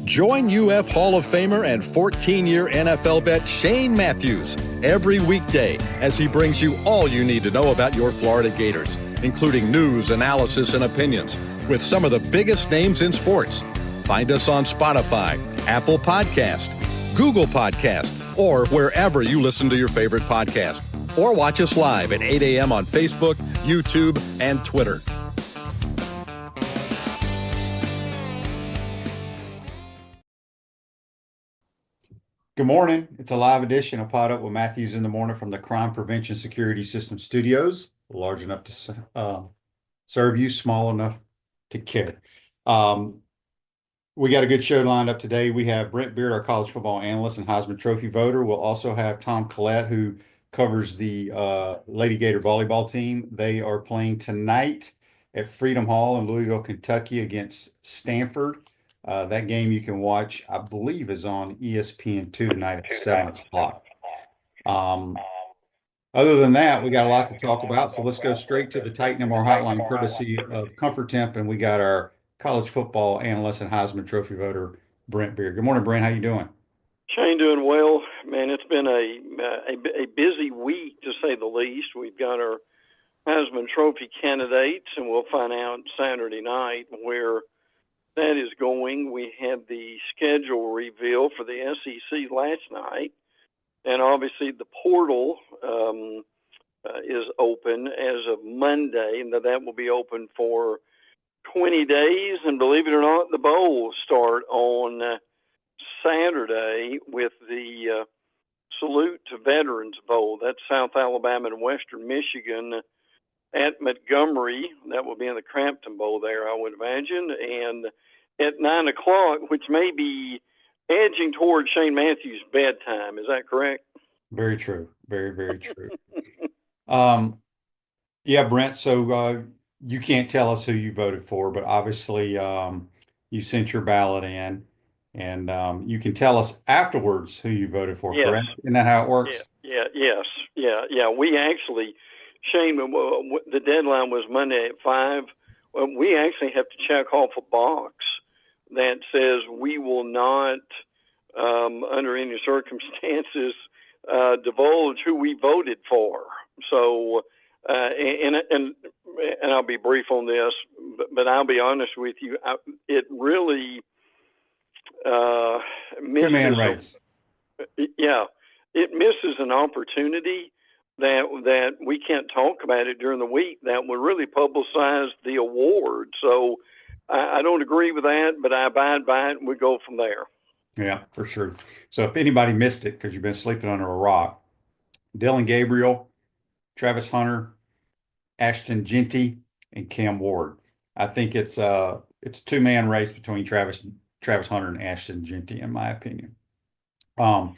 Join UF Hall of Famer and 14-year NFL vet Shane Matthews every weekday as he brings you all you need to know about your Florida Gators, including news, analysis, and opinions with some of the biggest names in sports. Find us on Spotify, Apple Podcast, Google Podcast, or wherever you listen to your favorite podcast. Or watch us live at 8 a.m. on Facebook, YouTube, and Twitter. Good morning. It's a live edition of PodUp with Matthews in the morning from the Crime Prevention Security System Studios, large enough to serve you, small enough to care. We got a good show lined up today. We have Brent Beaird, our college football analyst and Heisman Trophy voter. We'll also have Tom Collett, who covers the Lady Gator Volleyball team. They are playing tonight at Freedom Hall in Louisville, Kentucky against Stanford. That game you can watch, I believe, is on ESPN2 tonight at 7 o'clock. Other than that, we got a lot to talk about, so let's go straight to the Titan MR hotline, courtesy of Comfort Temp, and we got our college football analyst and Heisman Trophy voter, Brent Beaird. Good morning, Brent. How you doing? Shane, doing well. Man, it's been a busy week, to say the least. We've got our Heisman Trophy candidates, and we'll find out Saturday night where that is going. We had the schedule reveal for the SEC last night, and obviously the portal is open as of Monday, and that will be open for 20 days. And believe it or not, the bowls start on Saturday with the Salute to Veterans Bowl. That's South Alabama and Western Michigan at Montgomery. That will be in the Crampton Bowl there, I would imagine. And at 9 o'clock, which may be edging toward Shane Matthews' bedtime. Is that correct? Very true. Very, very true. Yeah, Brent, so you can't tell us who you voted for, but obviously you sent your ballot in, and you can tell us afterwards who you voted for, Yes. correct? Isn't that how it works? Yeah. We actually, Shane, the deadline was Monday at 5. We actually have to check off a box that says we will not, under any circumstances, divulge who we voted for. So, and I'll be brief on this, but I'll be honest with you, it really misses. Two-man race. It misses an opportunity that we can't talk about it during the week that would really publicize the award. So I don't agree with that, but I abide by it, and we go from there. Yeah, for sure. So if anybody missed it because you've been sleeping under a rock, Dylan Gabriel, Travis Hunter, Ashton Genty, and Cam Ward. I think it's a two-man race between Travis Hunter and Ashton Genty, in my opinion. All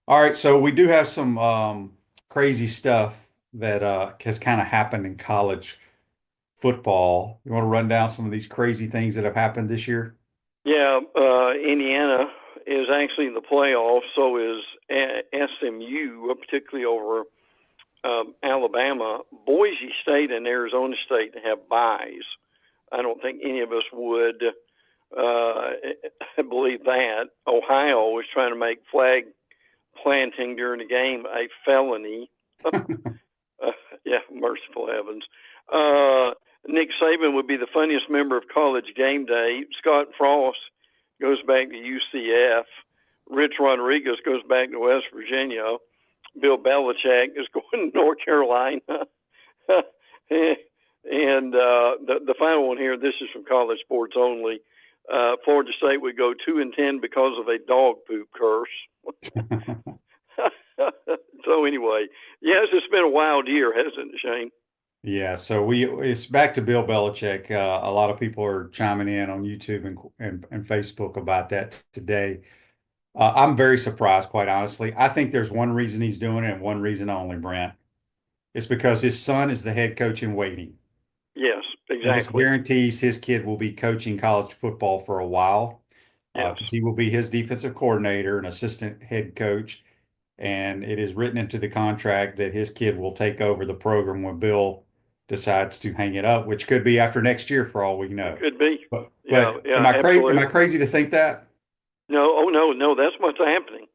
right, so we do have some crazy stuff that has kind of happened in college football. You want to run down some of these crazy things that have happened this year? Yeah, Indiana is actually in the playoffs, so is SMU, particularly over Alabama. Boise State and Arizona State have byes. I don't think any of us would believe that. Ohio is trying to make flag planting during the game a felony. Yeah, merciful heavens. Nick Saban would be the funniest member of College Game Day. Scott Frost goes back to UCF. Rich Rodriguez goes back to West Virginia. Bill Belichick is going to North Carolina. And the final one here, this is from College Sports Only. Florida State would go 2-10 because of a dog poop curse. So anyway, yes, it's been a wild year, hasn't it, Shane? Yeah, so it's back to Bill Belichick. A lot of people are chiming in on YouTube and Facebook about that today. I'm very surprised, quite honestly. I think there's one reason he's doing it and one reason only, Brent. It's because his son is the head coach in waiting. Yes, And this exactly. guarantees his kid will be coaching college football for a while. Yes. He will be his defensive coordinator and assistant head coach. And it is written into the contract that his kid will take over the program when Bill decides to hang it up, which could be after next year for all we know. Could be. But Yeah, am I crazy? Am I absolutely. crazy to think that? No, oh no, that's what's happening.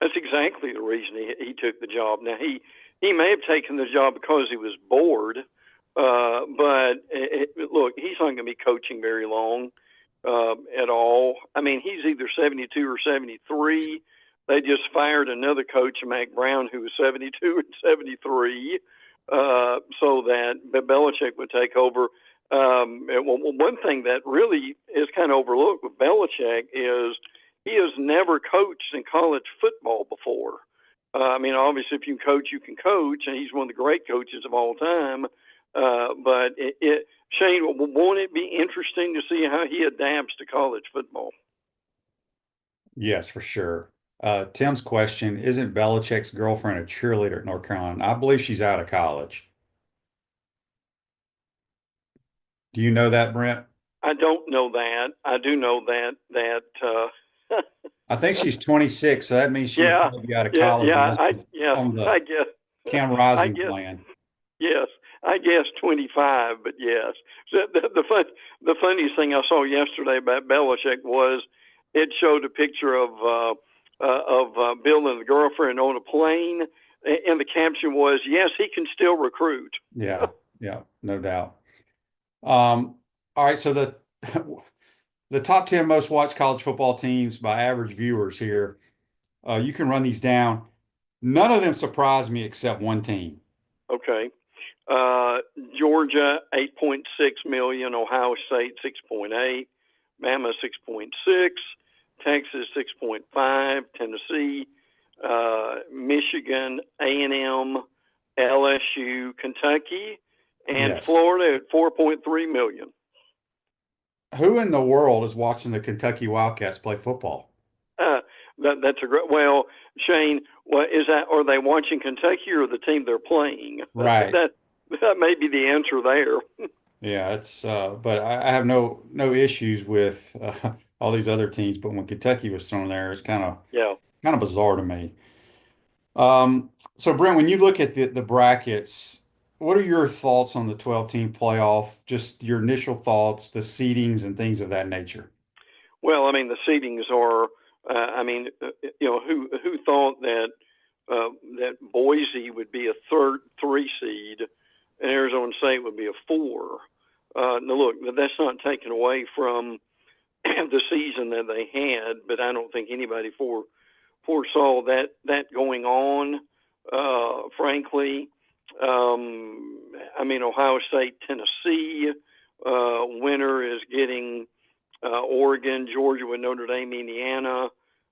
That's exactly the reason he took the job. Now he may have taken the job because he was bored, but look, he's not going to be coaching very long at all. I mean, he's either 72 or 73. They just fired another coach, Mac Brown, who was 72 and 73, so that Belichick would take over. One thing that really is kind of overlooked with Belichick is he has never coached in college football before. I mean, obviously, if you can coach, you can coach, and he's one of the great coaches of all time. But Shane, won't it be interesting to see how he adapts to college football? Yes, for sure. Tim's question, isn't Belichick's girlfriend a cheerleader at North Carolina? I believe she's out of college. Do you know that, Brent? I don't know that. I do know that. I think she's 26, so that means she would Yeah, probably be out of yeah, college yeah. unless she's Yes, on the I guess. Cam I Rising guess. plan. Yes, I guess 25, but yes. So the funniest thing I saw yesterday about Belichick was it showed a picture of Bill and the girlfriend on a plane, and the caption was, "Yes, he can still recruit." Yeah, yeah, no doubt. All right, so the top 10 most watched college football teams by average viewers here. You can run these down. None of them surprised me except one team. Okay. Georgia 8.6 million, Ohio State 6.8, Bama 6.6, Texas 6.5, Tennessee, Michigan, A&M, LSU, Kentucky, and Yes. Florida at 4.3 million. Who in the world is watching the Kentucky Wildcats play football? That's a great. Well, Shane, what is that? Are they watching Kentucky or the team they're playing? Right. That may be the answer there. Yeah, but I have no issues with all these other teams, but when Kentucky was thrown there, it's Yeah. kind of bizarre to me. So Brent, when you look at the brackets, what are your thoughts on the 12-team playoff? Just your initial thoughts, the seedings and things of that nature. Well, I mean, the seedings are. Who thought that that Boise would be a 3 seed and Arizona State would be a 4? Now, look, that's not taken away from the season that they had, but I don't think anybody foresaw that going on. Frankly, I mean, Ohio State, Tennessee, winner is getting Oregon, Georgia with Notre Dame, Indiana.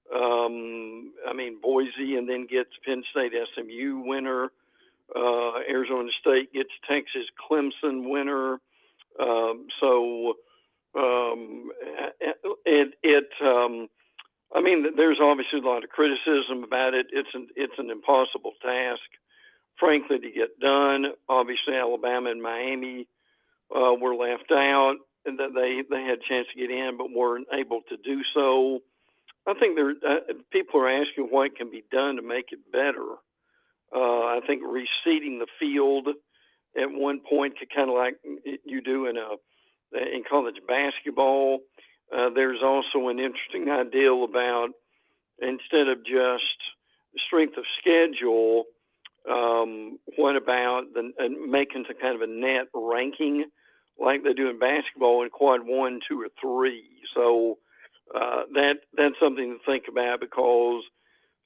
I mean, Boise, and then gets Penn State, SMU winner. Arizona State gets Texas, Clemson winner. I mean, there's obviously a lot of criticism about it. It's an impossible task, frankly, to get done. Obviously, Alabama and Miami were left out, and that they had a chance to get in, but weren't able to do so. I think people are asking what can be done to make it better. I think reseeding the field at one point could kind of like you do in college basketball. There's also an interesting idea about instead of just strength of schedule, what about making to kind of a net ranking like they do in basketball in quad 1, 2, or 3. So that's something to think about because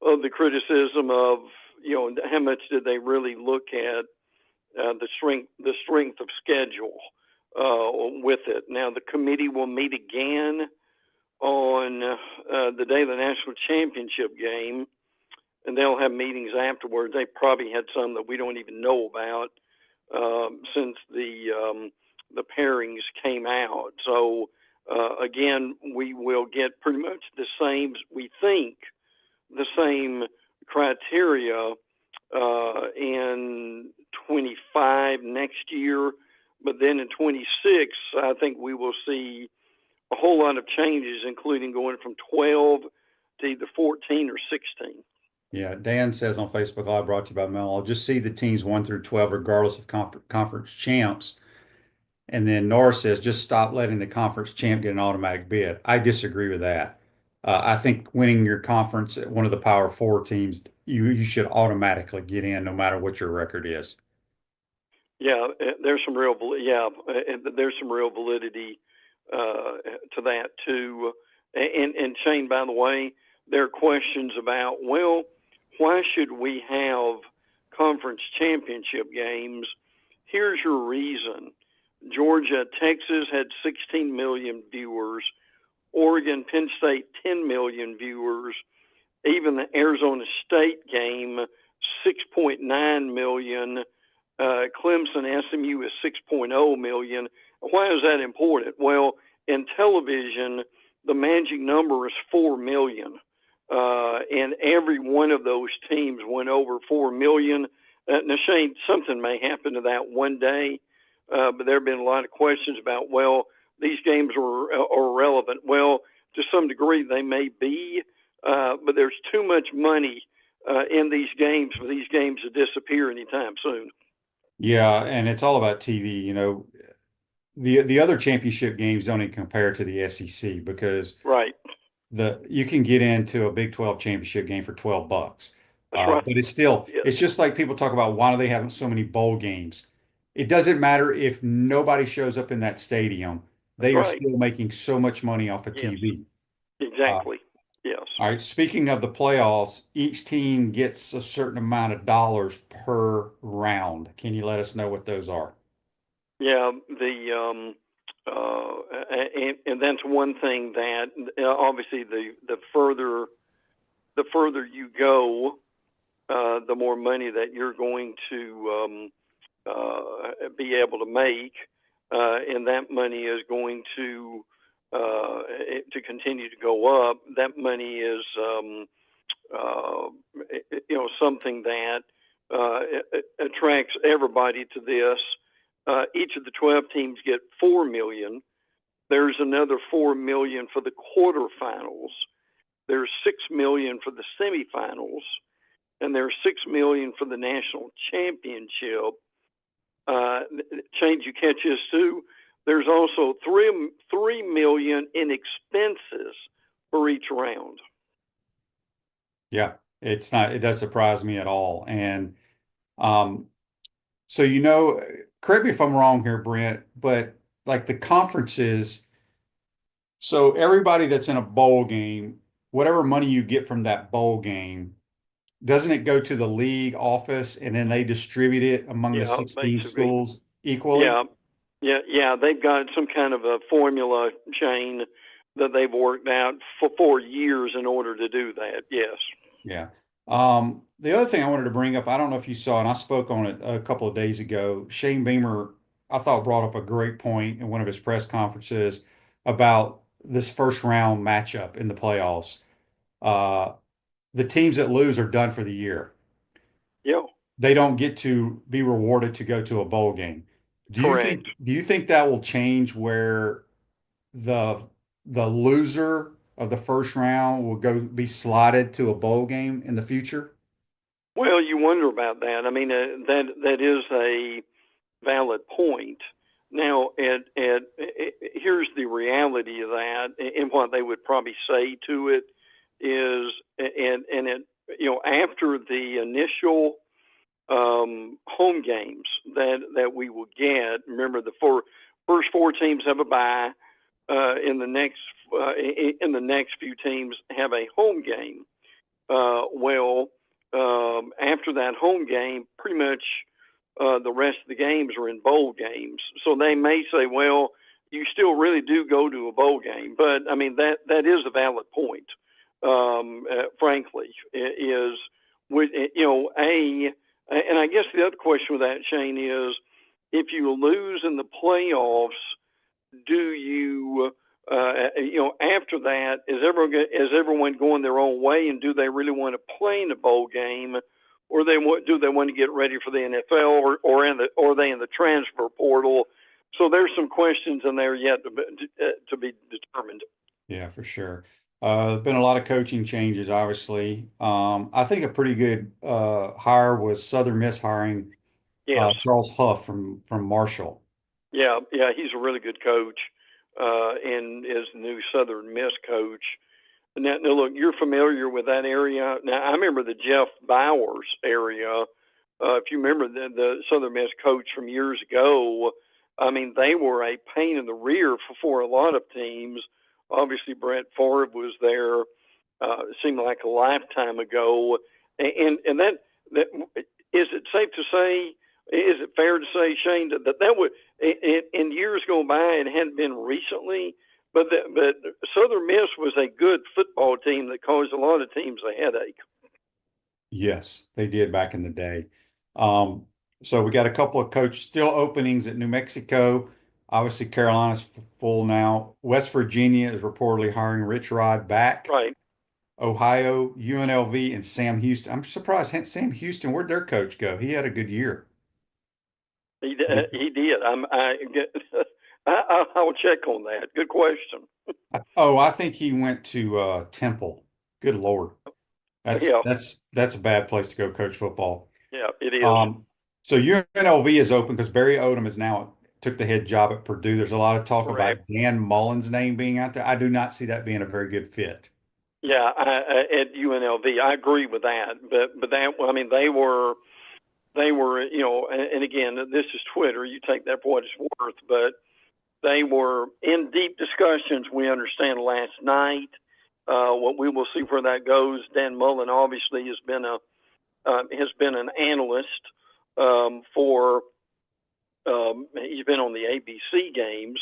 of the criticism of how much did they really look at the strength of schedule with it. Now the committee will meet again on the day of the national championship game, and they'll have meetings afterwards. They probably had some that we don't even know about since the pairings came out. So again, we will get pretty much the same. We think the same criteria in 25 next year, but then in 26, I think we will see a whole lot of changes, including going from 12 to either 14 or 16. Yeah, Dan says on Facebook Live, brought to you by Mel, I'll just see the teams 1 through 12, regardless of conference champs. And then Norris says, just stop letting the conference champ get an automatic bid. I disagree with that. I think winning your conference at one of the Power Four teams, you should automatically get in, no matter what your record is. Yeah, there's some real there's some real validity to that too. And Shane, by the way, there are questions about, well, why should we have conference championship games? Here's your reason. Georgia, Texas had 16 million viewers. Oregon, Penn State, 10 million viewers. Even the Arizona State game, 6.9 million. Clemson, SMU is 6.0 million. Why is that important? Well, in television, the magic number is 4 million. And every one of those teams went over 4 million. Now, Shane, something may happen to that one day, but there have been a lot of questions about, well, these games are relevant. Well, to some degree, they may be, but there's too much money in these games for these games to disappear anytime soon. Yeah, and it's all about TV. The other championship games don't even compare to the SEC because Right. you can get into a Big 12 championship game for $12. That's right. But Yes. it's just like people talk about why do they have so many bowl games? It doesn't matter if nobody shows up in that stadium. That's They are right. still making so much money off of Yes. TV. Exactly. Yes. All right. Speaking of the playoffs, each team gets a certain amount of dollars per round. Can you let us know what those are? Yeah. And that's one thing that obviously the further you go, the more money that you're going to be able to make, and that money is going to continue to go up. That money is something that attracts everybody to this. Each of the 12 teams get 4 million. There's another 4 million for the quarterfinals. There's 6 million for the semifinals, and there's 6 million for the national championship. Change, you catch this too. There's also 3 million in expenses for each round. Yeah, it does surprise me at all. And so correct me if I'm wrong here, Brent, but like the conferences, so everybody that's in a bowl game, whatever money you get from that bowl game, doesn't it go to the league office and then they distribute it among the Yeah, 16 basically. schools equally? Yeah. They've got some kind of a formula chain that they've worked out for years in order to do that. Yes. Yeah. The other thing I wanted to bring up, I don't know if you saw, and I spoke on it a couple of days ago. Shane Beamer, I thought, brought up a great point in one of his press conferences about this first round matchup in the playoffs. Uh, the teams that lose are done for the year. Yeah. They don't get to be rewarded to go to a bowl game. Correct. Do you think that will change where the loser of the first round will go be slotted to a bowl game in the future? Well, you wonder about that. I mean, that is a valid point. Now, here's the reality of that, and what they would probably say to it is, after the initial home games that we will get. Remember, the first 4 teams have a bye. In the next few teams have a home game. After that home game, pretty much the rest of the games are in bowl games. So they may say, well, you still really do go to a bowl game. But I mean, that is a valid point. Frankly, is and I guess the other question with that, Shane, is if you lose in the playoffs, do you, after that, is everyone going their own way, and do they really want to play in a bowl game, or do they want to get ready for the NFL, or are they in the transfer portal? So there's some questions in there yet to be determined. Yeah, for sure. Been a lot of coaching changes, obviously. I think a pretty good hire was Southern Miss hiring Yes. Charles Huff from Marshall. Yeah, he's a really good coach, and is the new Southern Miss coach. Now, look, you're familiar with that area. Now, I remember the Jeff Bowers area. If you remember the Southern Miss coach from years ago, I mean, they were a pain in the rear for a lot of teams. Obviously, Brent Beaird was there. It seemed like a lifetime ago. And that is it safe to say? Is it fair to say, Shane, that would in years go by and hadn't been recently? But Southern Miss was a good football team that caused a lot of teams a headache. Yes, they did back in the day. So we got a couple of coach still openings at New Mexico. Obviously, Carolina's full now. West Virginia is reportedly hiring Rich Rod back. Right. Ohio, UNLV, and Sam Houston. I'm surprised Sam Houston, where'd their coach go? He had a good year. He did. I'll check on that. Good question. Oh, I think he went to Temple. Good Lord. That's Yeah, that's that's a bad place to go coach football. yeah, it is. So UNLV is open because Barry Odom is now took the head job at Purdue. There's a lot of talk about Correct. Dan Mullen's name being out there. I do not see that being a very good fit. Yeah, at UNLV, I agree with that. But that, I mean, they were, and again, this is Twitter. You take that for what it's worth. But they were in deep discussions. We understand last night. What we will see where that goes. Dan Mullen obviously has been an analyst for. He's been on the ABC games,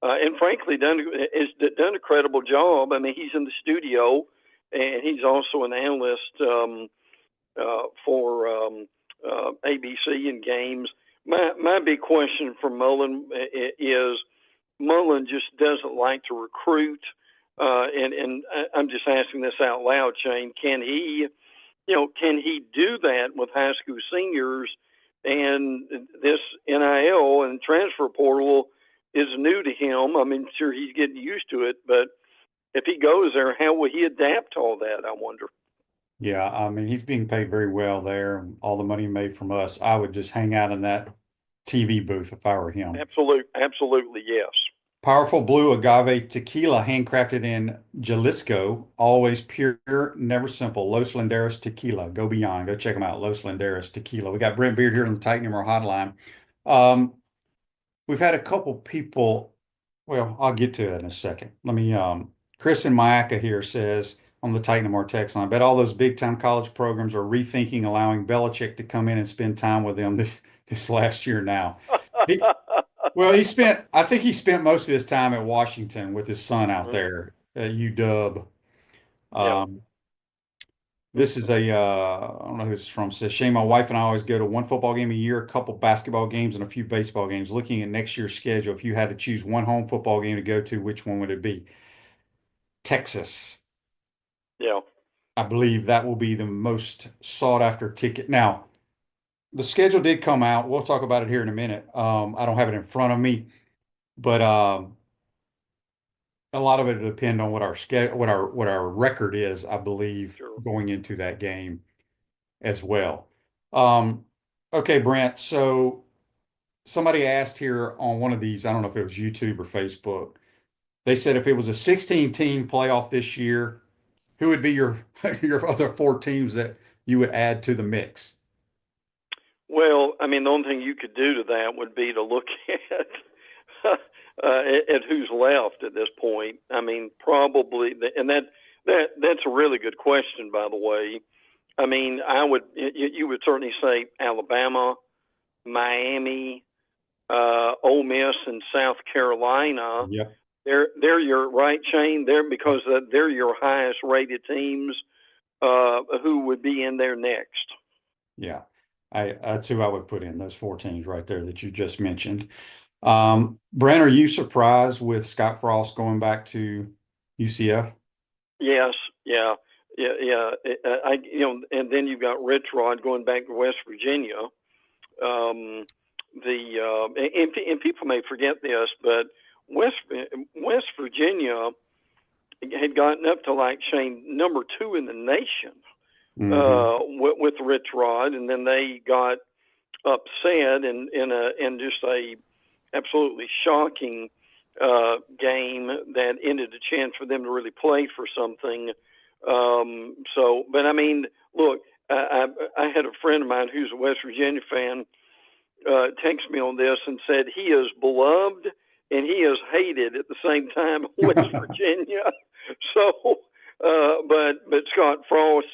and frankly, done a credible job. I mean, he's in the studio, and he's also an analyst for ABC and games. My big question for Mullen is Mullen just doesn't like to recruit, and I'm just asking this out loud, Shane. Can he do that with high school seniors? And this NIL and transfer portal is new to him. I mean, sure, he's getting used to it, but if he goes there, how will he adapt to all that? I wonder. Yeah, I mean, he's being paid very well there, and all the money made from us. I would just hang out in that TV booth if I were him. Absolutely, yes. Powerful Blue Agave Tequila, handcrafted in Jalisco, always pure, never simple. Los Landeros Tequila. Go beyond. Go check them out. Los Landeros Tequila. We got Brent Beaird here on the Titan Number hotline. We've had a couple people. Well, I'll get to it in a second. Let me. Chris and Mayaka here says on the Titan Number text line. I bet all those big time college programs are rethinking allowing Belichick to come in and spend time with them this last year. Now. Well, I think he spent most of his time at Washington with his son out there at UW. Yeah. This is I don't know who this is from, says, Shane, my wife and I always go to one football game a year, a couple basketball games, and a few baseball games. Looking at next year's schedule, if you had to choose one home football game to go to, which one would it be? Texas. Yeah. I believe that will be the most sought after ticket. Now, the schedule did come out. We'll talk about it here in a minute. I don't have it in front of me, but a lot of it will depend on what our record is, I believe, Sure. going into that game as well. Okay, Brent. So somebody asked here on one of these, I don't know if it was YouTube or Facebook. They said if it was a 16-team playoff this year, who would be your other four teams that you would add to the mix? Well, I mean, the only thing you could do to that would be to look at who's left at this point. I mean, probably, and that's a really good question, by the way. I mean, you would certainly say Alabama, Miami, Ole Miss, and South Carolina. Yep. They're your right, Shane. Because they're your highest rated teams. Who would be in there next? Yeah. That's who I would put in, those four teams right there that you just mentioned. Brent, are you surprised with Scott Frost going back to UCF? Yes, yeah. And then you've got Rich Rod going back to West Virginia. And people may forget this, but West Virginia had gotten up to like Shane number 2 in the nation with Rich Rod, and then they got upset in just a absolutely shocking game that ended a chance for them to really play for something. But I mean, look, I had a friend of mine who's a West Virginia fan text me on this and said he is beloved and he is hated at the same time in West Virginia. So, but Scott Frost,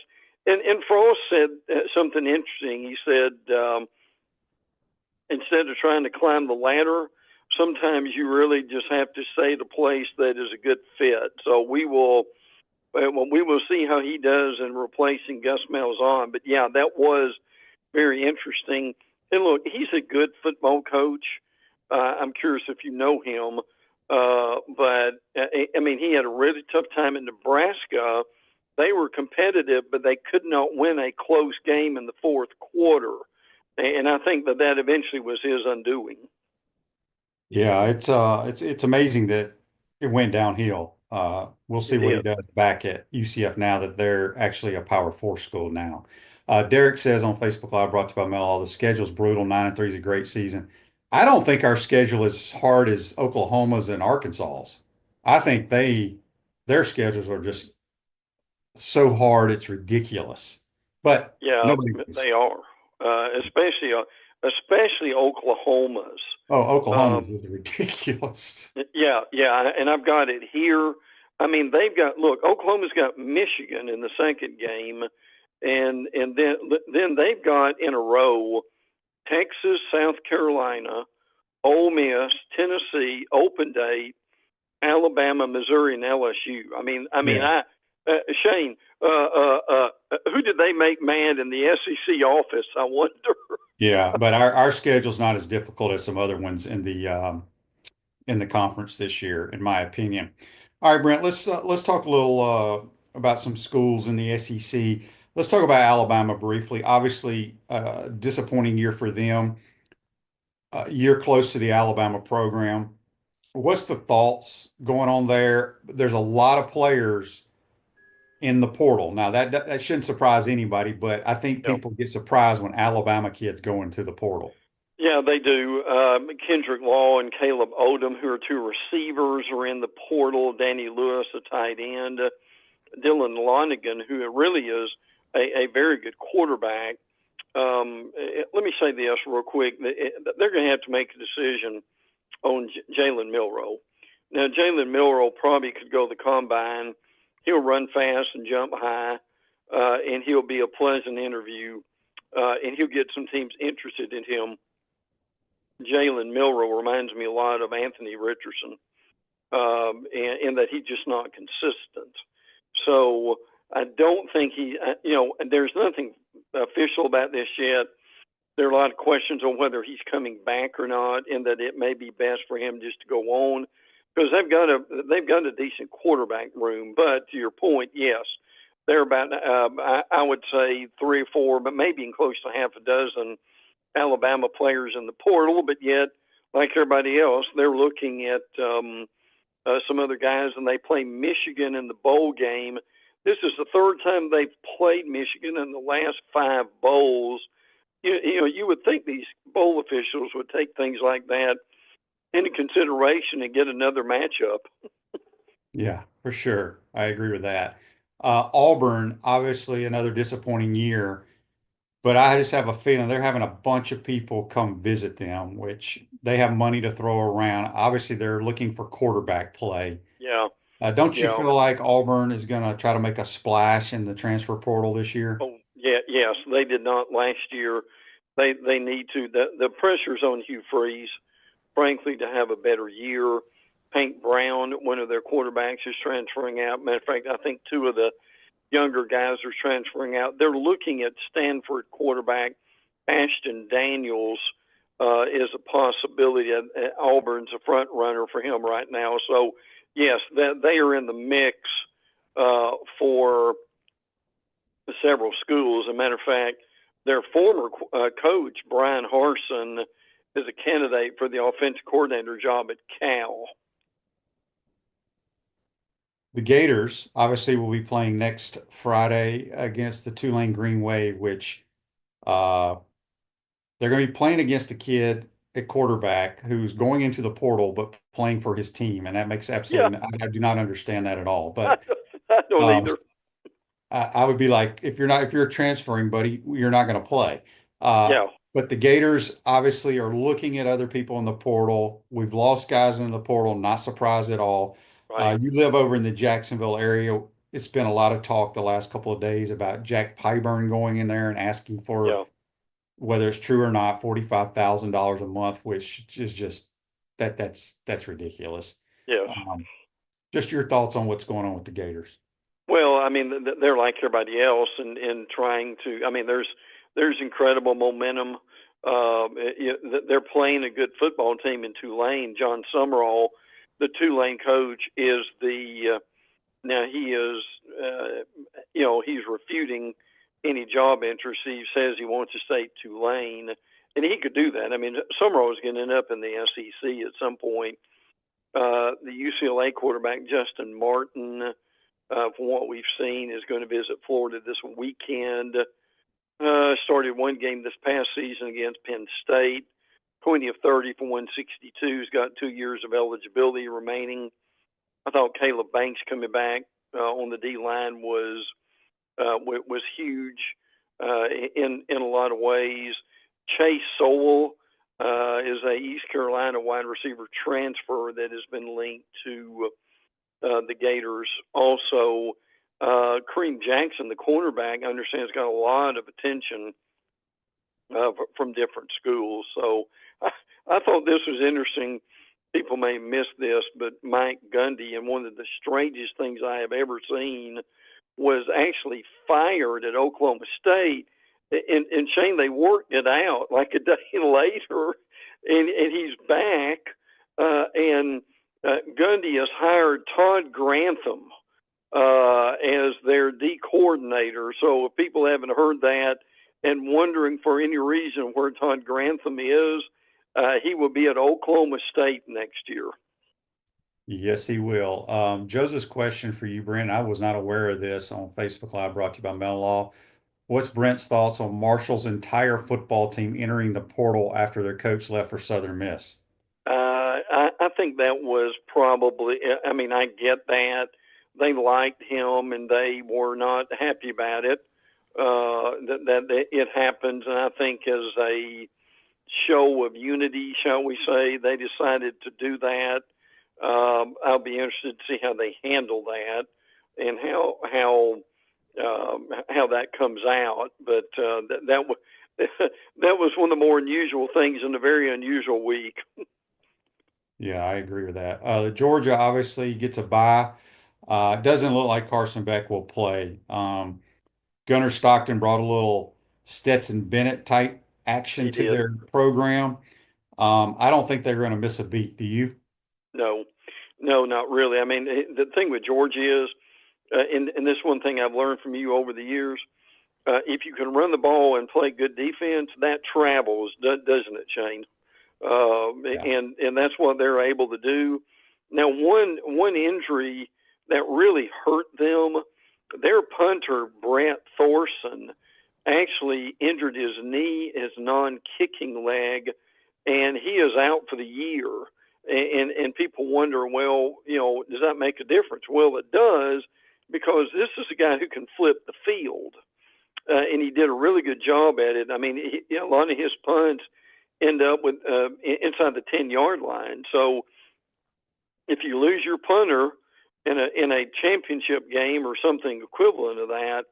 and Frost said something interesting. He said, instead of trying to climb the ladder, sometimes you really just have to stay at a place that is a good fit. So we will see how he does in replacing Gus Malzahn. But yeah, that was very interesting. And look, he's a good football coach. I'm curious if you know him. But I mean, he had a really tough time in Nebraska. They were competitive, but they could not win a close game in the fourth quarter. And I think that eventually was his undoing. Yeah, it's amazing that it went downhill. We'll see what he does back at UCF now that they're actually a Power 4 school now. Derek says on Facebook Live, brought to you by Mel, the schedule's brutal. 9-3 is a great season. I don't think our schedule is as hard as Oklahoma's and Arkansas's. I think their schedules are just so hard it's ridiculous. But yeah, they are, especially Oklahoma's. Oh, Oklahoma's is ridiculous. Yeah, and I've got it here. I mean, Oklahoma's got Michigan in the second game, and then they've got in a row Texas, South Carolina, Ole Miss, Tennessee, Open Date, Alabama, Missouri, and LSU. Shane, who did they make mad in the SEC office? I wonder. Yeah, but our schedule's not as difficult as some other ones in the conference this year, in my opinion. All right, Brent, let's talk a little about some schools in the SEC. Let's talk about Alabama briefly. Obviously, disappointing year for them. Year close to the Alabama program. What's the thoughts going on there? There's a lot of players in the portal. Now that shouldn't surprise anybody, but I think people get surprised when Alabama kids go into the portal. Yeah, they do. Kendrick Law and Caleb Odom, who are 2 receivers, are in the portal. Danny Lewis, a tight end. Dylan Lonigan, who really is a very good quarterback. Let me say this real quick. They're going to have to make a decision on Jalen Milroe. Now, Jalen Milroe probably could go to the combine. He'll run fast and jump high, and he'll be a pleasant interview, and he'll get some teams interested in him. Jalen Milroe reminds me a lot of Anthony Richardson, in that he's just not consistent. So I don't think there's nothing official about this yet. There are a lot of questions on whether he's coming back or not, and that it may be best for him just to go on, because they've got a decent quarterback room. But to your point, yes, they're about I would say 3 or 4, but maybe in close to half a dozen Alabama players in the portal. But yet, like everybody else, they're looking at some other guys, and they play Michigan in the bowl game. This is the 3rd time they've played Michigan in the last 5 bowls. You would think these bowl officials would take things like that into consideration and get another matchup. Yeah, for sure. I agree with that. Auburn, obviously another disappointing year, but I just have a feeling they're having a bunch of people come visit them, which they have money to throw around. Obviously, they're looking for quarterback play. Yeah. Don't you feel like Auburn is going to try to make a splash in the transfer portal this year? Oh, yeah, yes, they did not last year. They need to. The pressure's on Hugh Freeze, frankly, to have a better year. Hank Brown, one of their quarterbacks, is transferring out. Matter of fact, I think 2 of the younger guys are transferring out. They're looking at Stanford quarterback Ashton Daniels is a possibility. Auburn's a front runner for him right now. So, yes, they are in the mix for several schools. As a matter of fact, their former coach, Brian Harsin, is a candidate for the offensive coordinator job at Cal. The Gators obviously will be playing next Friday against the Tulane Green Wave, which uh, they're going to be playing against a kid at quarterback who's going into the portal but playing for his team, and that makes Yeah, absolutely I do not understand that at all. I But I don't um, either. I would be like, if you're transferring, buddy, you're not going to play. Uh, Yeah, but the Gators obviously are looking at other people in the portal. We've lost guys in the portal, not surprised at all. right. You live over in the Jacksonville area. It's been a lot of talk the last couple of days about Jack Pyburn going in there and asking for, Yeah, whether it's true or not, $45,000 a month, which is just that's ridiculous. yes. Um, just your thoughts on what's going on with the Gators. Well, I mean, they're like everybody else in trying to. I mean, there's incredible momentum. They're playing a good football team in Tulane. John Summerall, the Tulane coach, is the now he is, he's refuting any job interest. He says he wants to stay at Tulane, and he could do that. I mean, Summerall is going to end up in the SEC at some point. The UCLA quarterback Justin Martin, from what we've seen, is going to visit Florida this weekend. Started one game this past season against Penn State. 20 of 30 for 162. He's got 2 years of eligibility remaining. I thought Caleb Banks coming back on the D line was huge in a lot of ways. Chase Sowell is a East Carolina wide receiver transfer that has been linked to the Gators. Also, Kareem Jackson, the cornerback, I understand has got a lot of attention from different schools. So I thought this was interesting. People may miss this, but Mike Gundy, and one of the strangest things I have ever seen, was actually fired at Oklahoma State. And Shane, they worked it out like a day later, and he's back. And Gundy has hired Todd Grantham as their D coordinator. So if people haven't heard that and wondering for any reason where Todd Grantham is, he will be at Oklahoma State next year. Yes, he will. Joseph's question for you, Brent. I was not aware of this on Facebook Live, brought to you by Mel Law. What's Brent's thoughts on Marshall's entire football team entering the portal after their coach left for Southern Miss? I think that was probably, I mean, I get that. They liked him and they were not happy about it. That it happens, and I think as a show of unity, shall we say, they decided to do that. I'll be interested to see how they handle that and how that comes out. But that that was one of the more unusual things in a very unusual week. Yeah, I agree with that. Georgia obviously gets a bye. It doesn't look like Carson Beck will play. Gunnar Stockton brought a little Stetson Bennett type action He to did. their program. I don't think they're going to miss a beat. Do you? No, not really. I mean, the thing with Georgia is, and this one thing I've learned from you over the years, if you can run the ball and play good defense, that travels, doesn't it, Shane? Yeah. And that's what they're able to do. Now, one injury that really hurt them, their punter Brent Thorson actually injured his knee, his non-kicking leg, and he is out for the year. And people wonder, well, does that make a difference? Well, it does, because this is a guy who can flip the field, and he did a really good job at it. I mean, a lot of his punts end up with inside the 10-yard line. So if you lose your punter in a championship game or something equivalent of that,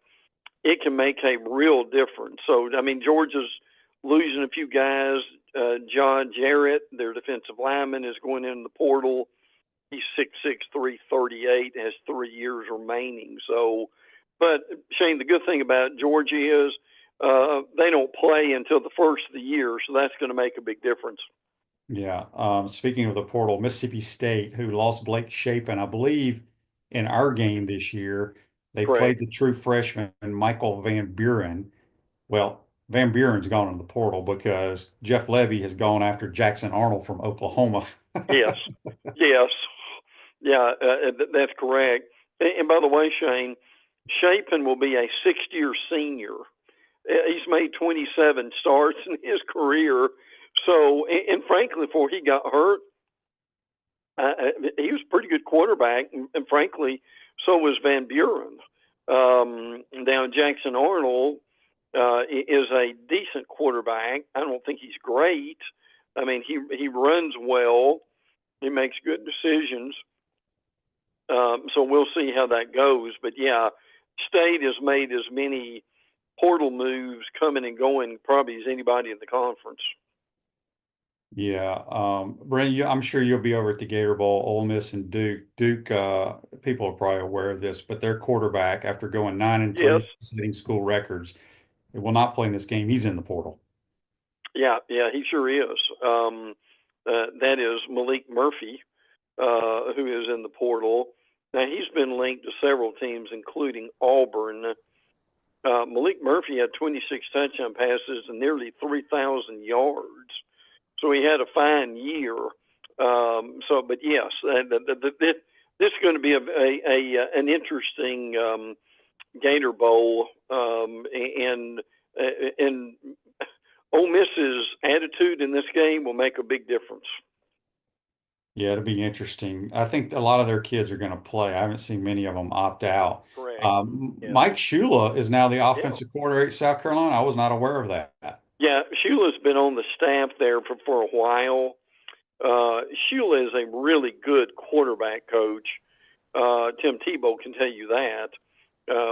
it can make a real difference. So I mean, Georgia's losing a few guys. John Jarrett, their defensive lineman, is going in the portal. He's 6'6", 338, has 3 years remaining. So, but Shane, the good thing about Georgia is they don't play until the first of the year, so that's going to make a big difference. Yeah. Speaking of the portal, Mississippi State, who lost Blake Shapen, I believe, in our game this year, they played Correct. the true freshman, Michael Van Buren. Well, Van Buren's gone in the portal because Jeff Levy has gone after Jackson Arnold from Oklahoma. Yes. Yes. Yeah, that's correct. And by the way, Shane, Chapin will be a sixth-year senior. He's made 27 starts in his career. So, and frankly, before he got hurt, he was a pretty good quarterback, and frankly, so was Van Buren. Now, Jackson Arnold is a decent quarterback. I don't think he's great. I mean, he runs well. He makes good decisions. So we'll see how that goes. But, yeah, State has made as many portal moves coming and going probably as anybody in the conference. Yeah, Brent, I'm sure you'll be over at the Gator Bowl, Ole Miss and Duke. Duke, people are probably aware of this, but their quarterback, after going 9-3, Yes. setting school records, will not play in this game. He's in the portal. Yeah, he sure is. That is Malik Murphy, who is in the portal. Now, he's been linked to several teams, including Auburn. Malik Murphy had 26 touchdown passes and nearly 3,000 yards. So he had a fine year. But yes, this is going to be an interesting Gator Bowl, and Ole Miss's attitude in this game will make a big difference. Yeah, it'll be interesting. I think a lot of their kids are going to play. I haven't seen many of them opt out. Correct. Yeah. Mike Shula is now the offensive coordinator at South Carolina. I was not aware of that. Yeah, Shula's been on the staff there for a while. Shula is a really good quarterback coach. Tim Tebow can tell you that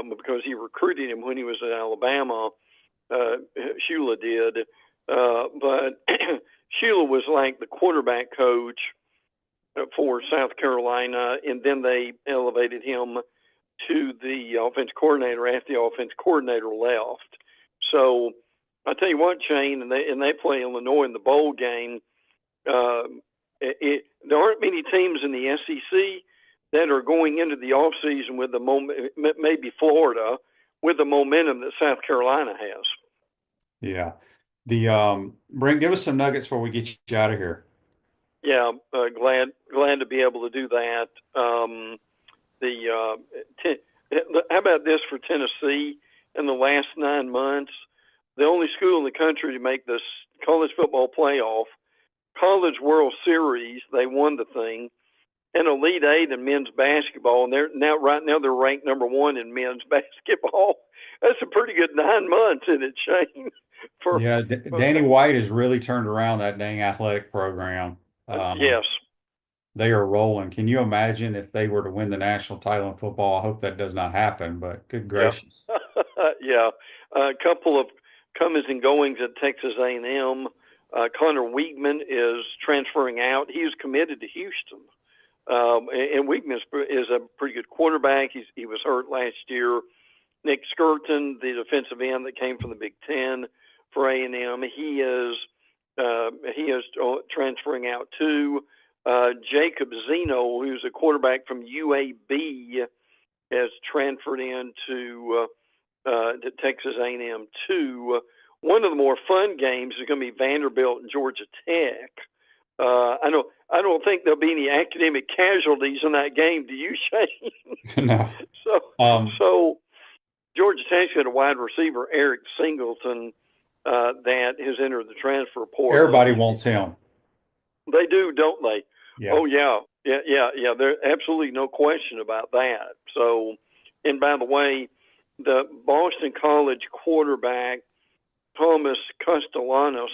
because he recruited him when he was at Alabama. Shula did. But Shula was like the quarterback coach for South Carolina, and then they elevated him to the offense coordinator after the offense coordinator left. So I tell you what, Shane, and they play Illinois in the bowl game. There aren't many teams in the SEC that are going into the offseason with the moment, maybe Florida, with the momentum that South Carolina has. Yeah. Brent, give us some nuggets before we get you out of here. Yeah, glad to be able to do that. How about this for Tennessee? In the last 9 months, the only school in the country to make this college football playoff, College World Series, they won the thing, and Elite Eight in men's basketball, and right now they're ranked number 1 in men's basketball. That's a pretty good 9 months, isn't it, Shane? Danny White has really turned around that dang athletic program. Yes. They are rolling. Can you imagine if they were to win the national title in football? I hope that does not happen, but good gracious. Yeah. A couple of comings and goings at Texas A&M. Connor Weigman is transferring out. He is committed to Houston. And Weigman is a pretty good quarterback. He was hurt last year. Nick Skirton, the defensive end that came from the Big Ten for A&M, he is transferring out too. Jacob Zeno, who's a quarterback from UAB, has transferred into to Texas A&M too. One of the more fun games is going to be Vanderbilt and Georgia Tech. I don't think there'll be any academic casualties in that game. Do you, Shane? No. So Georgia Tech's got a wide receiver, Eric Singleton, that has entered the transfer portal. Everybody wants him. They do, don't they? Yeah. Oh, yeah. There's absolutely no question about that. So, and by the way, the Boston College quarterback, Thomas Castellanos,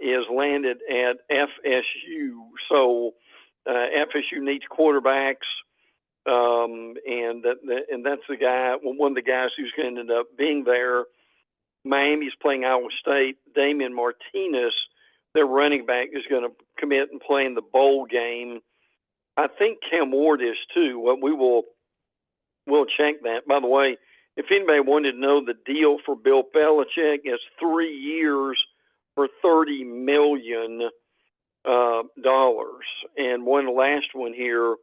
is landed at FSU. So, FSU needs quarterbacks, and that's the guy, one of the guys who's going to end up being there. Miami's playing Iowa State. Damian Martinez, their running back, is going to commit and play in the bowl game. I think Cam Ward is too. We'll check that. By the way, if anybody wanted to know the deal for Bill Belichick, it's 3 years for $30 million. And one last one here,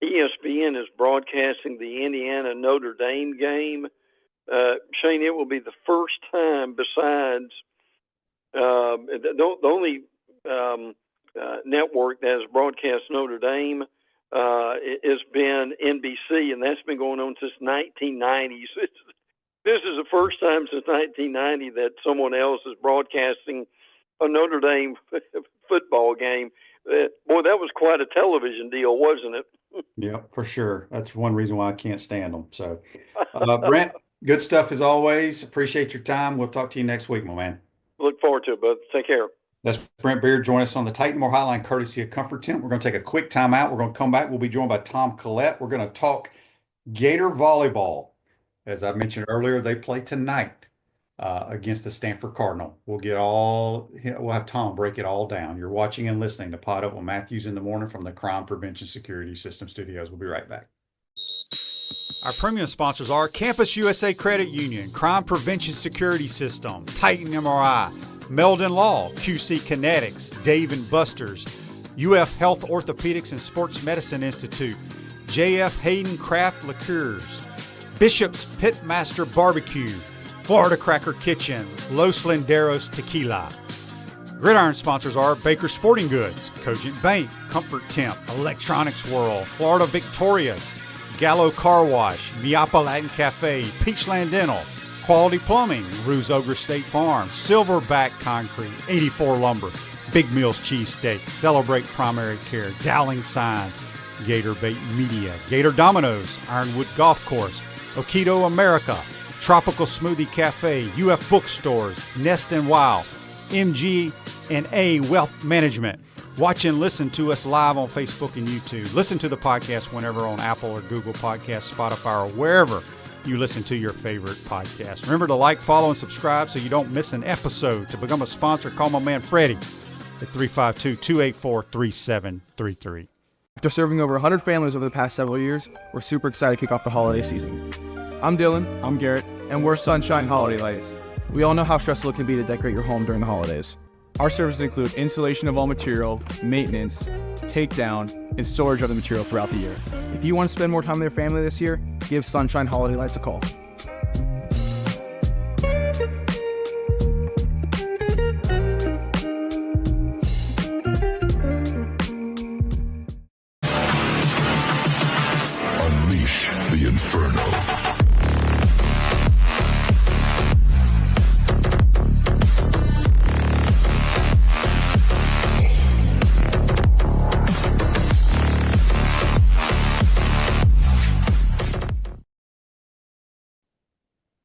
ESPN is broadcasting the Indiana Notre Dame game. Shane, it will be the first time besides the only network that has broadcast Notre Dame has been NBC, and that's been going on since 1990. So this is the first time since 1990 that someone else is broadcasting a Notre Dame football game. Boy, that was quite a television deal, wasn't it? Yeah, for sure. That's one reason why I can't stand them. So, Brent, good stuff as always. Appreciate your time. We'll talk to you next week, my man. Look forward to it, bud. Take care. That's Brent Beaird. Join us on the Titan More Hotline, courtesy of Comfort Tent. We're going to take a quick time out. We're going to come back. We'll be joined by Tom Collett. We're going to talk Gator Volleyball. As I mentioned earlier, they play tonight against the Stanford Cardinal. We'll have Tom break it all down. You're watching and listening to PodUp with Matthews in the Morning from the Crime Prevention Security System Studios. We'll be right back. Our premium sponsors are Campus USA Credit Union, Crime Prevention Security System, Titan MRI, Meldon Law, QC Kinetics, Dave & Buster's, UF Health Orthopedics and Sports Medicine Institute, JF Hayden Craft Liqueurs, Bishop's Pitmaster Barbecue, Florida Cracker Kitchen, Los Linderos Tequila. Gridiron sponsors are Baker Sporting Goods, Cogent Bank, Comfort Temp, Electronics World, Florida Victorious, Gallo Car Wash, Miapa Latin Cafe, Peachland Dental, Quality Plumbing, Ruse Ogre State Farm, Silverback Concrete, 84 Lumber, Big Mills Cheesesteak, Celebrate Primary Care, Dowling Signs, Gator Bait Media, Gator Dominoes, Ironwood Golf Course, Okido America, Tropical Smoothie Cafe, UF Bookstores, Nest and Wow, MG&A Wealth Management. Watch and listen to us live on Facebook and YouTube. Listen to the podcast whenever on Apple or Google Podcasts, Spotify, or wherever you listen to your favorite podcast. Remember to like, follow, and subscribe so you don't miss an episode. To become a sponsor, call my man Freddie at 352-284-3733. After serving over 100 families over the past several years, we're super excited to kick off the holiday season. I'm Dylan. I'm Garrett. And we're Sunshine Holiday Lights. We all know how stressful it can be to decorate your home during the holidays. Our services include installation of all material, maintenance, takedown, and storage of the material throughout the year. If you want to spend more time with your family this year, give Sunshine Holiday Lights a call. Unleash the Inferno.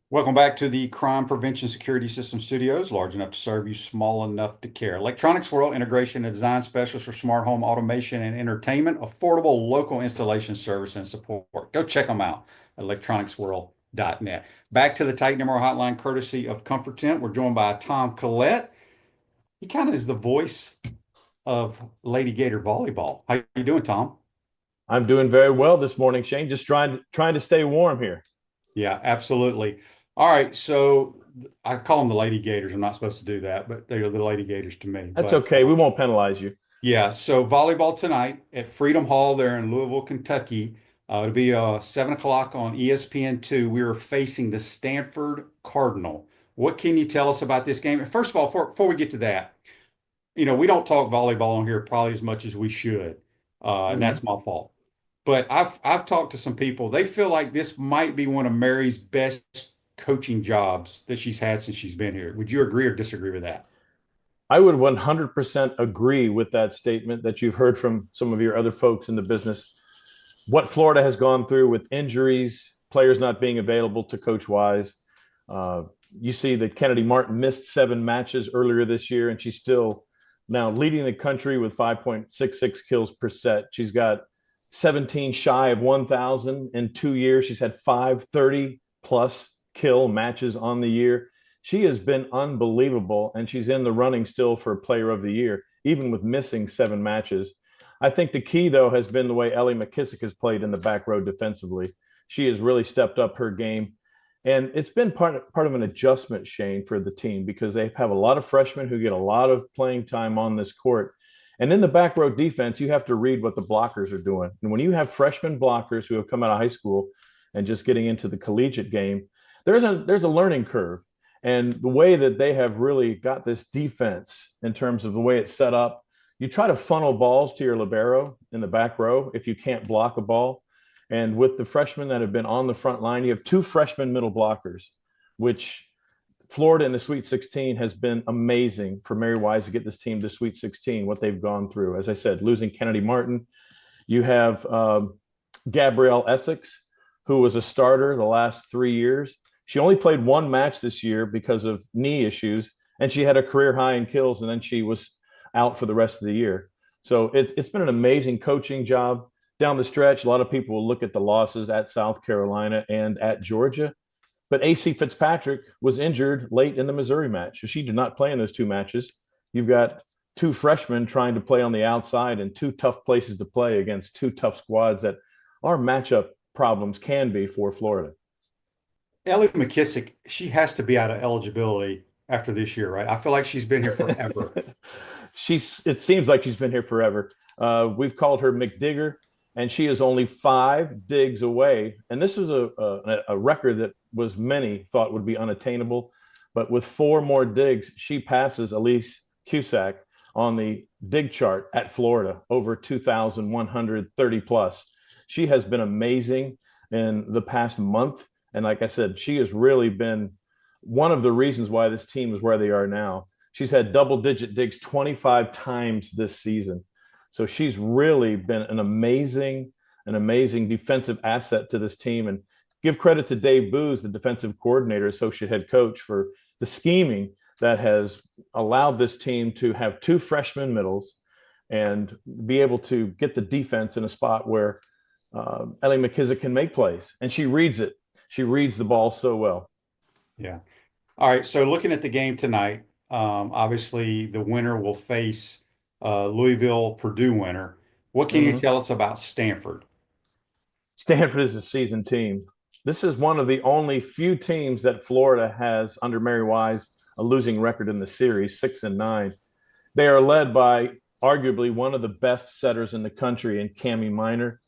Welcome back to the Crime Prevention Security System Studios, large enough to serve you, small enough to care. Electronics World, integration and design specialist for smart home automation and entertainment, affordable local installation service and support. Go check them out at electronicsworld.net. Back to the Titan MR hotline, courtesy of Comfort Tent. We're joined by Tom Collett. He kind of is the voice of Lady Gator Volleyball. How you doing, Tom? I'm doing very well this morning, Shane. Just trying to stay warm here. Yeah, absolutely. All right, so I call them the Lady Gators. I'm not supposed to do that, but they're the Lady Gators to me. That's okay. We won't penalize you. Yeah, so volleyball tonight at Freedom Hall there in Louisville, Kentucky. It'll be 7 o'clock on ESPN2. We are facing the Stanford Cardinal. What can you tell us about this game? First of all, before we get to that, we don't talk volleyball on here probably as much as we should, and that's my fault. But I've talked to some people. They feel like this might be one of Mary's best coaching jobs that she's had since she's been here. Would you agree or disagree with that? I would 100% agree with that statement that you've heard from some of your other folks in the business. What Florida has gone through with injuries, players not being available to Coach Wise. You see that Kennedy Martin missed 7 matches earlier this year, and she's still now leading the country with 5.66 kills per set. She's got 17 shy of 1,000 in 2 years. She's had 530 plus kill matches on the year. She has been unbelievable, and she's in the running still for Player of the Year, even with missing 7 matches. I think the key, though, has been the way Ellie McKissick has played in the back row defensively. She has really stepped up her game, and it's been part of an adjustment, Shane, for the team, because they have a lot of freshmen who get a lot of playing time on this court. And in the back row defense, you have to read what the blockers are doing. And when you have freshman blockers who have come out of high school and just getting into the collegiate game, there's a learning curve. And the way that they have really got this defense in terms of the way it's set up, you try to funnel balls to your libero in the back row if you can't block a ball. And with the freshmen that have been on the front line, you have 2 freshman middle blockers, which Florida in the Sweet 16 has been amazing for Mary Wise to get this team to Sweet 16, what they've gone through. As I said, losing Kennedy Martin. You have Gabrielle Essex, who was a starter the last 3 years. She only played 1 match this year because of knee issues, and she had a career high in kills, and then she was out for the rest of the year. So it's been an amazing coaching job down the stretch. A lot of people will look at the losses at South Carolina and at Georgia, but AC Fitzpatrick was injured late in the Missouri match. So she did not play in those 2 matches. You've got 2 freshmen trying to play on the outside and 2 tough places to play against 2 tough squads that are matchup problems can be for Florida. Ellie McKissick, she has to be out of eligibility after this year, right? I feel like she's been here forever. It seems like she's been here forever. We've called her McDigger, and she is only 5 digs away. And this is a record that was many thought would be unattainable. But with 4 more digs, she passes Elise Cusack on the dig chart at Florida, over 2,130 plus. She has been amazing in the past month. And like I said, she has really been one of the reasons why this team is where they are now. She's had double-digit digs 25 times this season. So she's really been an amazing defensive asset to this team. And give credit to Dave Booz, the defensive coordinator, associate head coach, for the scheming that has allowed this team to have 2 freshman middles and be able to get the defense in a spot where Ellie McKissick can make plays. And she reads it. She reads the ball so well. Yeah. All right. So looking at the game tonight, obviously the winner will face Louisville Purdue winner. What can you tell us about Stanford? Stanford is a seasoned team. This is one of the only few teams that Florida has under Mary Wise a losing record in the series, 6-9. They are led by arguably one of the best setters in the country in Cammie Minor.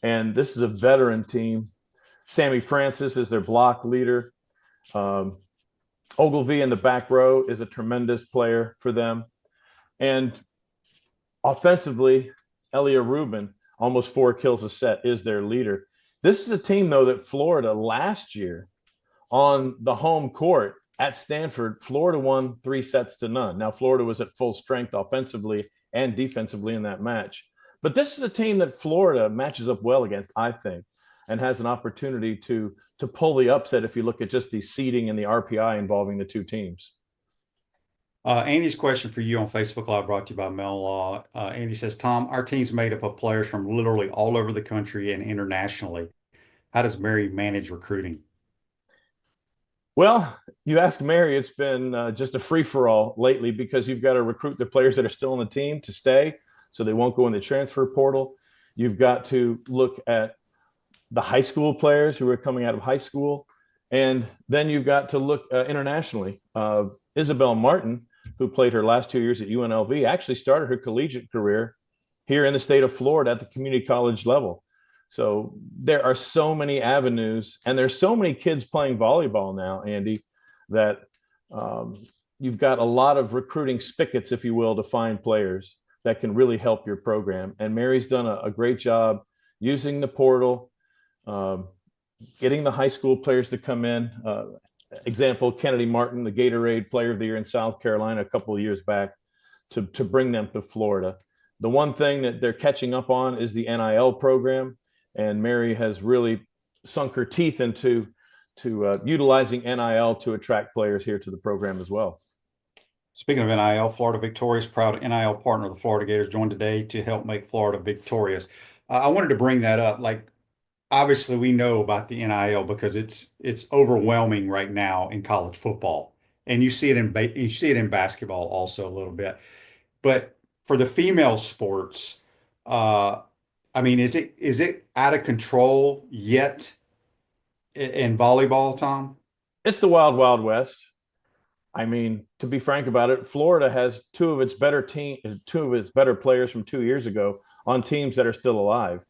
And this is a veteran team. Sammy Francis is their block leader. Ogilvie in the back row is a tremendous player for them. And offensively, Elia Rubin, almost 4 kills a set, is their leader. This is a team, though, that Florida last year on the home court at Stanford, Florida won 3-0. Now, Florida was at full strength offensively and defensively in that match. But this is a team that Florida matches up well against, I think, and has an opportunity to pull the upset if you look at just the seeding and the RPI involving the 2 teams. Andy's question for you on Facebook Live, brought to you by Mel Law. Andy says, Tom, our team's made up of players from literally all over the country and internationally. How does Mary manage recruiting? Well, you ask Mary, it's been just a free-for-all lately because you've got to recruit the players that are still on the team to stay so they won't go in the transfer portal. You've got to look at the high school players who are coming out of high school. And then you've got to look internationally. Isabel Martin, who played her last 2 years at UNLV, actually started her collegiate career here in the state of Florida at the community college level. So there are so many avenues, and there's so many kids playing volleyball now, Andy, that you've got a lot of recruiting spigots, if you will, to find players that can really help your program. And Mary's done a great job using the portal, getting the high school players to come in. Example, Kennedy Martin, the Gatorade Player of the Year in South Carolina a couple of years back, to bring them to Florida. The one thing that they're catching up on is the NIL program, and Mary has really sunk her teeth into utilizing NIL to attract players here to the program as well. Speaking of NIL, Florida Victorious, proud NIL partner of the Florida Gators, joined today to help make Florida victorious. I wanted to bring that up. Like, obviously, we know about the NIL because it's overwhelming right now in college football, and you see it in basketball also a little bit. But for the female sports, I mean, is it out of control yet in volleyball, Tom? It's the wild, wild west. I mean, to be frank about it, Florida has 2 of its better players from 2 years ago on teams that are still alive.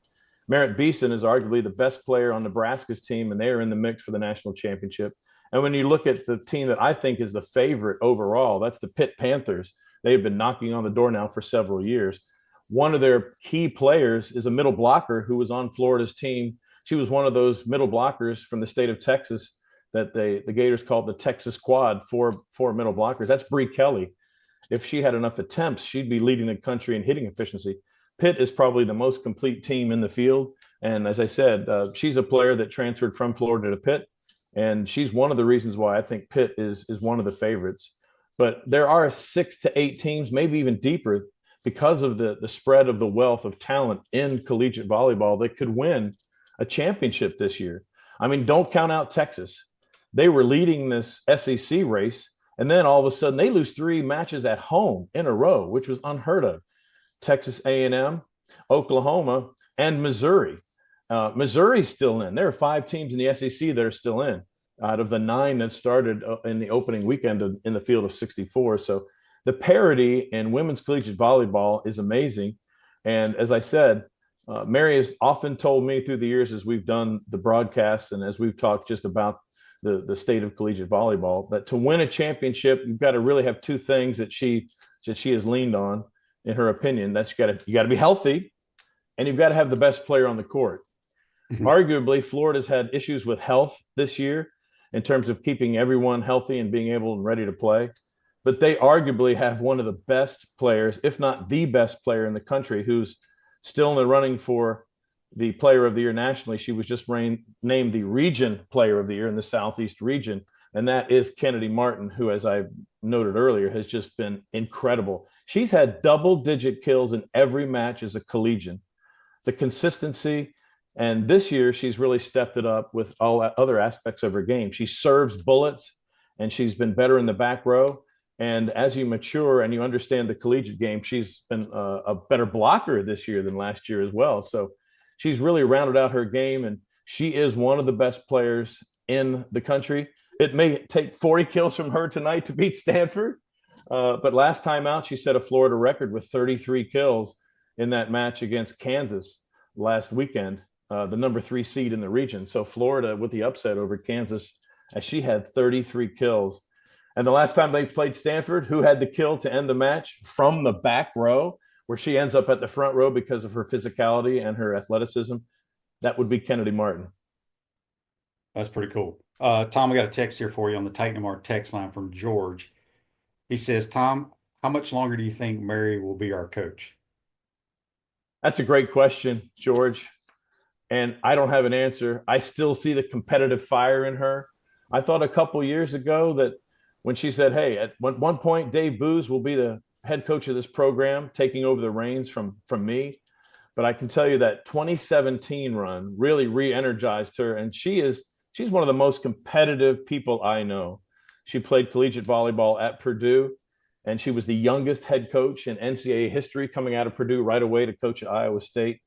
Merritt Beeson is arguably the best player on Nebraska's team, and they are in the mix for the national championship. And when you look at the team that I think is the favorite overall, that's the Pitt Panthers. They've been knocking on the door now for several years. One of their key players is a middle blocker who was on Florida's team. She was one of those middle blockers from the state of Texas that the Gators called the Texas Quad, four middle blockers. That's Bree Kelly. If she had enough attempts, she'd be leading the country in hitting efficiency. Pitt is probably the most complete team in the field. And as I said, she's a player that transferred from Florida to Pitt. And she's one of the reasons why I think Pitt is one of the favorites. But there are 6 to 8 teams, maybe even deeper, because of the spread of the wealth of talent in collegiate volleyball that could win a championship this year. I mean, don't count out Texas. They were leading this SEC race, and then all of a sudden they lose 3 matches at home in a row, which was unheard of. Texas A&M, Oklahoma, and Missouri. Missouri's still in. There are 5 teams in the SEC that are still in out of the 9 that started in the opening weekend in the field of 64. So the parity in women's collegiate volleyball is amazing. And as I said, Mary has often told me through the years as we've done the broadcasts and as we've talked just about the state of collegiate volleyball, that to win a championship, you've got to really have 2 things that she has leaned on, in her opinion. That's you got to be healthy, and you've got to have the best player on the court. Mm-hmm. Arguably, Florida's had issues with health this year in terms of keeping everyone healthy and being able and ready to play. But they arguably have one of the best players, if not the best player in the country, who's still in the running for the Player of the Year nationally. She was just named the Region Player of the Year in the Southeast region, and that is Kennedy Martin, who, as I noted earlier, has just been incredible. She's had double-digit kills in every match as a collegian. The consistency, and this year she's really stepped it up with all other aspects of her game. She serves bullets, and she's been better in the back row. And as you mature and you understand the collegiate game, she's been a better blocker this year than last year as well. So she's really rounded out her game, and she is one of the best players in the country. It may take 40 kills from her tonight to beat Stanford, but last time out, she set a Florida record with 33 kills in that match against Kansas last weekend, the number 3 seed in the region. So Florida with the upset over Kansas, as she had 33 kills. And the last time they played Stanford, who had the kill to end the match from the back row, where she ends up at the front row because of her physicality and her athleticism, that would be Kennedy Martin. That's pretty cool. Tom, I got a text here for you on the Titan MR text line from George. He says, Tom, how much longer do you think Mary will be our coach? That's a great question, George. And I don't have an answer. I still see the competitive fire in her. I thought a couple years ago that when she said, hey, at one point, Dave Booz will be the head coach of this program, taking over the reins from me. But I can tell you that 2017 run really re-energized her. And she's one of the most competitive people I know. She played collegiate volleyball at Purdue, and she was the youngest head coach in NCAA history, coming out of Purdue right away to coach at Iowa State.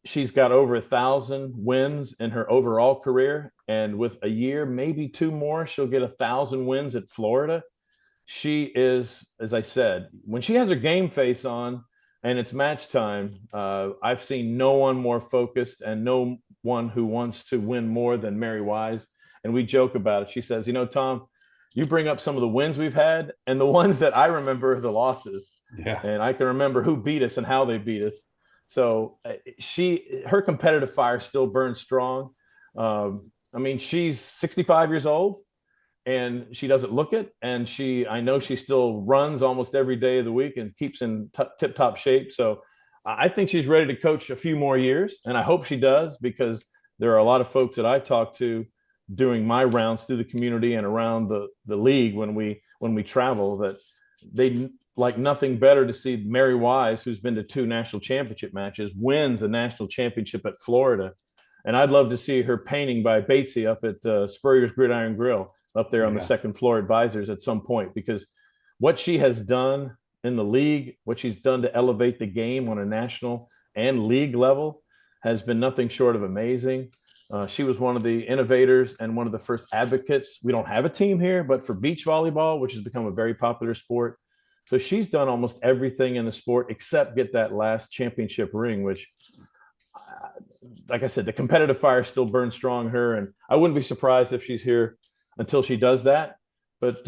She's got over 1,000 wins in her overall career. And with a year, maybe 2 more, she'll get 1,000 wins at Florida. She is, as I said, when she has her game face on and it's match time, I've seen no one more focused and no one who wants to win more than Mary Wise. And we joke about it. She says, Tom, you bring up some of the wins we've had, and the ones that I remember are the losses. Yeah. And I can remember who beat us and how they beat us. So her competitive fire still burns strong. She's 65 years old, and she doesn't look it. And I know she still runs almost every day of the week and keeps in tip-top shape. So I think she's ready to coach a few more years, and I hope she does, because there are a lot of folks that I talk to doing my rounds through the community and around the league when we travel, that they like nothing better to see Mary Wise, who's been to 2 national championship matches, wins a national championship at Florida. And I'd love to see her painting by Batesy up at Spurrier's Gridiron Grill up there on the 2nd floor advisors at some point, because what she has done in the league, what she's done to elevate the game on a national and league level has been nothing short of amazing. She was one of the innovators and one of the first advocates. We don't have a team here, but for beach volleyball, which has become a very popular sport. So she's done almost everything in the sport except get that last championship ring, which, like I said, the competitive fire still burns strong in her. And I wouldn't be surprised if she's here until she does that. But,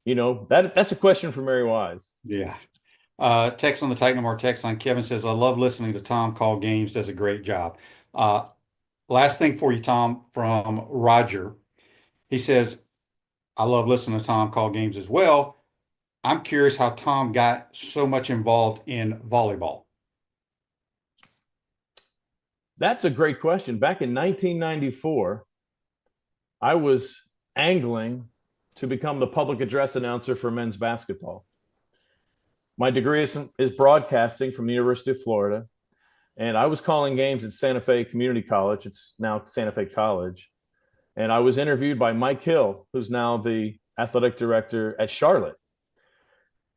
That's a question for Mary Wise. Yeah. Text on the Titan More text line. Kevin says, I love listening to Tom call games, does a great job. Last thing for you, Tom, from Roger. He says, I love listening to Tom call games as well. I'm curious how Tom got so much involved in volleyball. That's a great question. Back in 1994, I was angling to become the public address announcer for men's basketball. My degree is broadcasting from the University of Florida, and I was calling games at Santa Fe Community College. It's now Santa Fe College. And I was interviewed by Mike Hill, who's now the athletic director at Charlotte.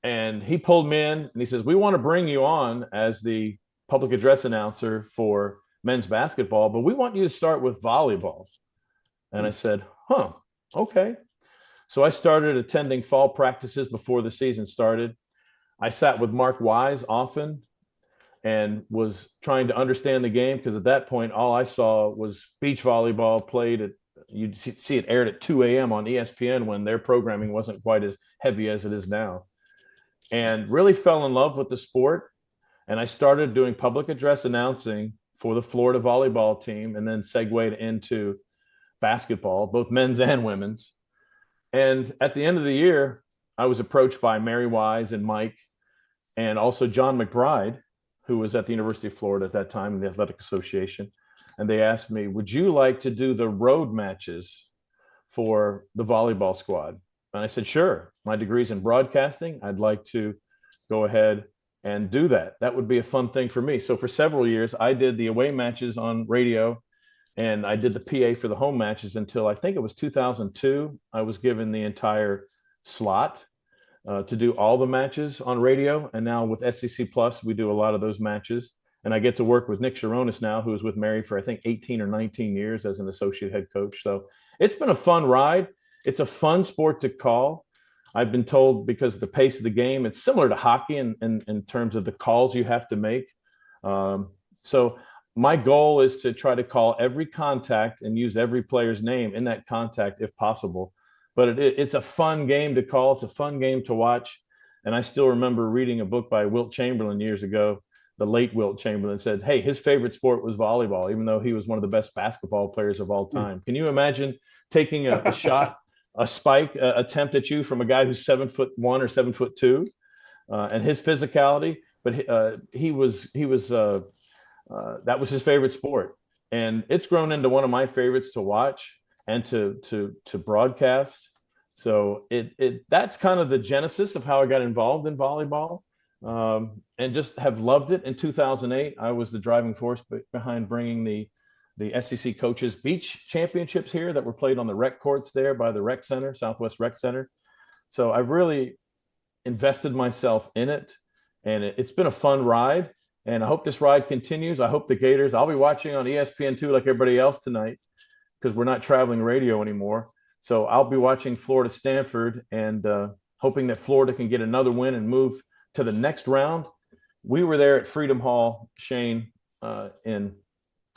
And he pulled me in and he says, we want to bring you on as the public address announcer for men's basketball, but we want you to start with volleyball. And I said, okay. So I started attending fall practices before the season started. I sat with Mark Wise often and was trying to understand the game, because at that point, all I saw was beach volleyball played at, you'd see it aired at 2 a.m. on ESPN when their programming wasn't quite as heavy as it is now. And really fell in love with the sport. And I started doing public address announcing for the Florida volleyball team, and then segued into basketball, both men's and women's. And at the end of the year, I was approached by Mary Wise and Mike, and also John McBride, who was at the University of Florida at that time in the Athletic Association. And they asked me, would you like to do the road matches for the volleyball squad? And I said, sure. My degree's in broadcasting. I'd like to go ahead and do that. That would be a fun thing for me. So for several years, I did the away matches on radio, and I did the PA for the home matches until I think it was 2002. I was given the entire slot to do all the matches on radio. And now with SEC Plus, we do a lot of those matches. And I get to work with Nick Sharonis now, who was with Mary for, I think, 18 or 19 years as an associate head coach. So it's been a fun ride. It's a fun sport to call. I've been told, because of the pace of the game, it's similar to hockey in terms of the calls you have to make. So my goal is to try to call every contact and use every player's name in that contact if possible. But it's a fun game to call. It's a fun game to watch. And I still remember reading a book by Wilt Chamberlain years ago. The late Wilt Chamberlain said, hey, his favorite sport was volleyball, even though he was one of the best basketball players of all time. Can you imagine taking a shot, a spike attempt at you from a guy who's 7'1" or 7'2", and his physicality? But that was his favorite sport, and it's grown into one of my favorites to watch and to broadcast. So that's kind of the genesis of how I got involved in volleyball, and just have loved it. In 2008, I was the driving force behind bringing the SEC Coaches Beach Championships here that were played on the rec courts there by the rec center, Southwest Rec Center. So I've really invested myself in it, and it's been a fun ride, and I hope this ride continues. I hope the Gators, I'll be watching on ESPN2 like everybody else tonight, because we're not traveling radio anymore. So I'll be watching Florida Stanford, and hoping that Florida can get another win and move to the next round. We were there at Freedom Hall, Shane, in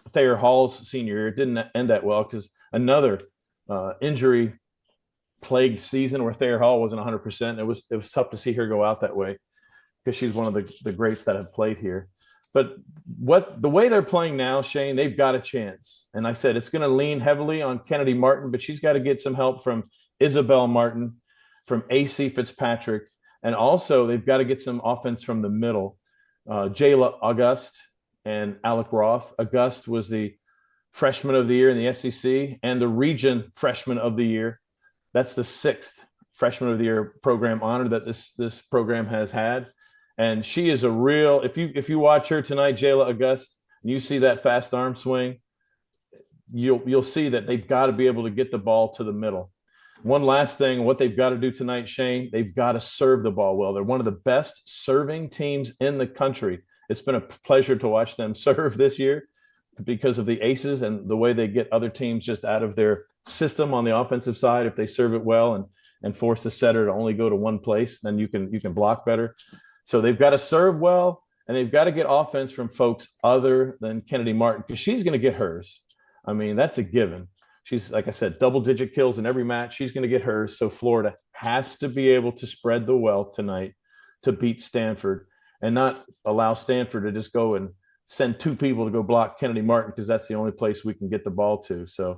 Thayer Hall's senior year. It didn't end that well, because another injury plagued season where Thayer Hall wasn't 100%. It was tough to see her go out that way, because she's one of the greats that have played here. But the way they're playing now, Shane, they've got a chance. And I said it's going to lean heavily on Kennedy Martin, but she's got to get some help from Isabel Martin, from AC Fitzpatrick, and also they've got to get some offense from the middle. Jayla Auguste and Alec Roth. Auguste was the freshman of the year in the SEC and the region freshman of the year. That's the 6th freshman of the year program honor that this program has had. And she is a real, if you watch her tonight, Jayla Auguste, and you see that fast arm swing, you'll see that they've got to be able to get the ball to the middle. One last thing, what they've got to do tonight, Shane, they've got to serve the ball well. They're one of the best serving teams in the country. It's been a pleasure to watch them serve this year because of the aces and the way they get other teams just out of their system on the offensive side. If they serve it well and force the setter to only go to one place, then you can block better. So they've got to serve well, and they've got to get offense from folks other than Kennedy Martin, because she's going to get hers. I mean, that's a given. She's, like I said, double-digit kills in every match. She's going to get hers. So Florida has to be able to spread the wealth tonight to beat Stanford and not allow Stanford to just go and send 2 people to go block Kennedy Martin, because that's the only place we can get the ball to. So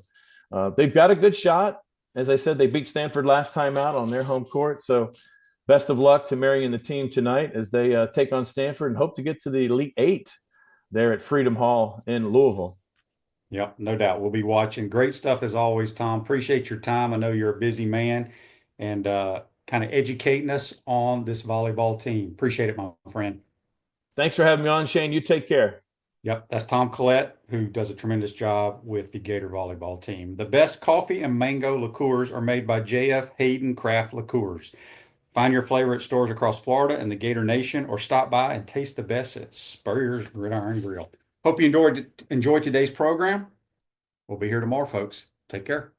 they've got a good shot. As I said, they beat Stanford last time out on their home court. So best of luck to Mary and the team tonight as they take on Stanford and hope to get to the Elite 8 there at Freedom Hall in Louisville. Yep, no doubt. We'll be watching. Great stuff as always, Tom. Appreciate your time. I know you're a busy man and kind of educating us on this volleyball team. Appreciate it, my friend. Thanks for having me on, Shane. You take care. Yep, that's Tom Collett, who does a tremendous job with the Gator Volleyball team. The best coffee and mango liqueurs are made by J.F. Hayden Craft Liqueurs. Find your flavor at stores across Florida and the Gator Nation, or stop by and taste the best at Spurrier's Gridiron Grill. Hope you enjoyed today's program. We'll be here tomorrow, folks. Take care.